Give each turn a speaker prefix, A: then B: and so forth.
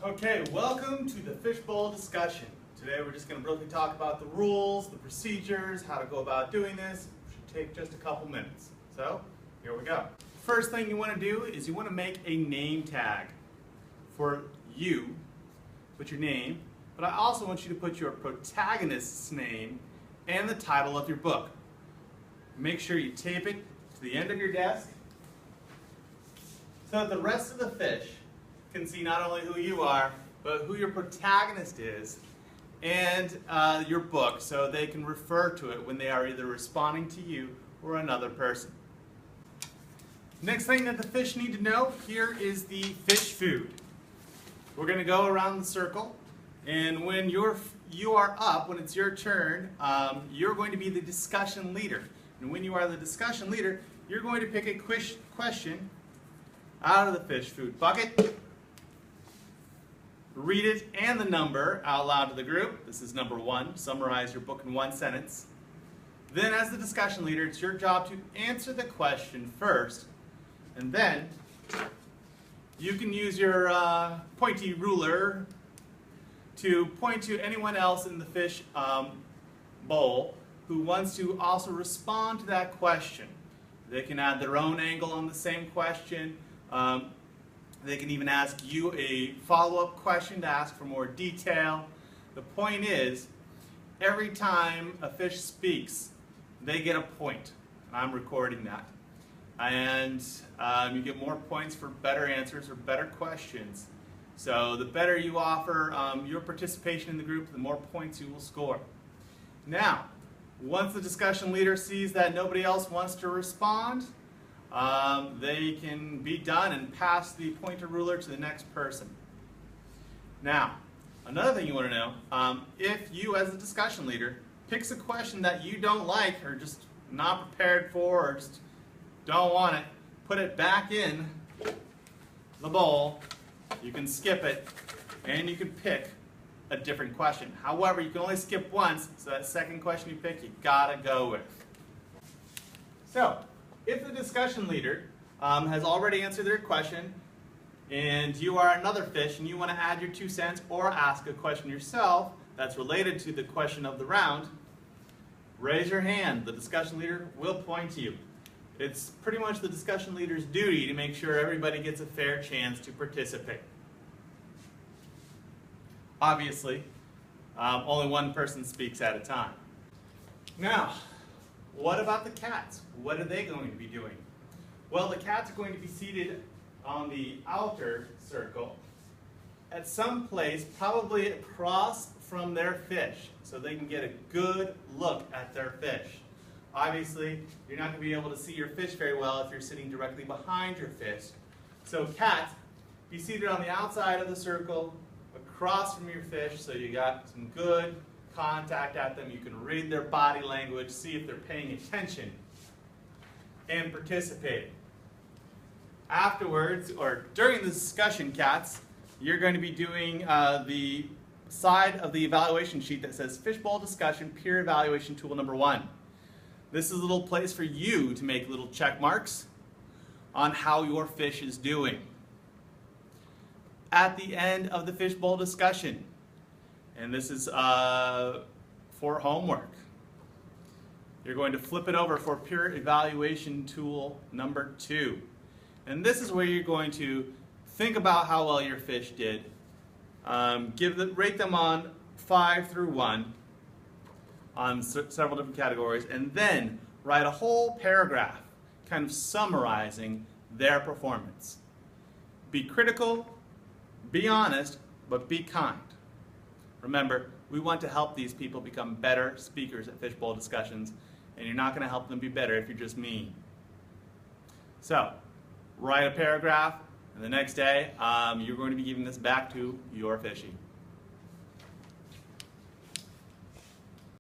A: Okay, welcome to the Fishbowl Discussion. Today we're just going to briefly talk about the rules, the procedures, how to go about doing this. It should take just a couple minutes. So, here we go. First thing you want to do is you want to make a name tag for you. Put your name, but I also want you to put your protagonist's name and the title of your book. Make sure you tape it to the end of your desk so that the rest of the fish can see not only who you are, but who your protagonist is and your book, so they can refer to it when they are either responding to you or another person. Next thing that the fish need to know, here is the fish food. We're going to go around the circle, and when you are up, when it's your turn, you're going to be the discussion leader. And when you are the discussion leader, you're going to pick a question out of the fish food bucket, read it and the number out loud to the group. This is number 1. Summarize your book in 1 sentence. Then, as the discussion leader, it's your job to answer the question first, and then you can use your pointy ruler to point to anyone else in the fish bowl who wants to also respond to that question. They can add their own angle on the same question. They can even ask you a follow-up question to ask for more detail. The point is, every time a fish speaks, they get a point. I'm recording that. And you get more points for better answers or better questions. So the better you offer your participation in the group, the more points you will score. Now, once the discussion leader sees that nobody else wants to respond, they can be done and pass the pointer ruler to the next person. Now, another thing you want to know, if you as a discussion leader picks a question that you don't like or just not prepared for or just don't want it, put it back in the bowl. You can skip it and you can pick a different question. However, you can only skip once, so that second question you pick, you gotta go with. So, if the discussion leader has already answered their question and you are another fish and you want to add your 2 cents or ask a question yourself that's related to the question of the round, raise your hand. The discussion leader will point to you. It's pretty much the discussion leader's duty to make sure everybody gets a fair chance to participate. Obviously, only one person speaks at a time. Now, what about the cats? What are they going to be doing? Well, the cats are going to be seated on the outer circle at some place, probably across from their fish, so they can get a good look at their fish. Obviously, you're not going to be able to see your fish very well if you're sitting directly behind your fish. So cats, be seated on the outside of the circle, across from your fish, so you got some good contact at them. You can read their body language, see if they're paying attention and participating. Afterwards, or during the discussion, cats, you're going to be doing the side of the evaluation sheet that says Fishbowl Discussion Peer Evaluation Tool Number 1. This is a little place for you to make little check marks on how your fish is doing. At the end of the Fishbowl Discussion, and this is for homework, you're going to flip it over for Peer Evaluation Tool Number 2. And this is where you're going to think about how well your fish did, rate them on 5 through 1 on several different categories, and then write a whole paragraph kind of summarizing their performance. Be critical, be honest, but be kind. Remember, we want to help these people become better speakers at Fishbowl Discussions, and you're not going to help them be better if you're just mean. So, write a paragraph, and the next day, you're going to be giving this back to your fishy.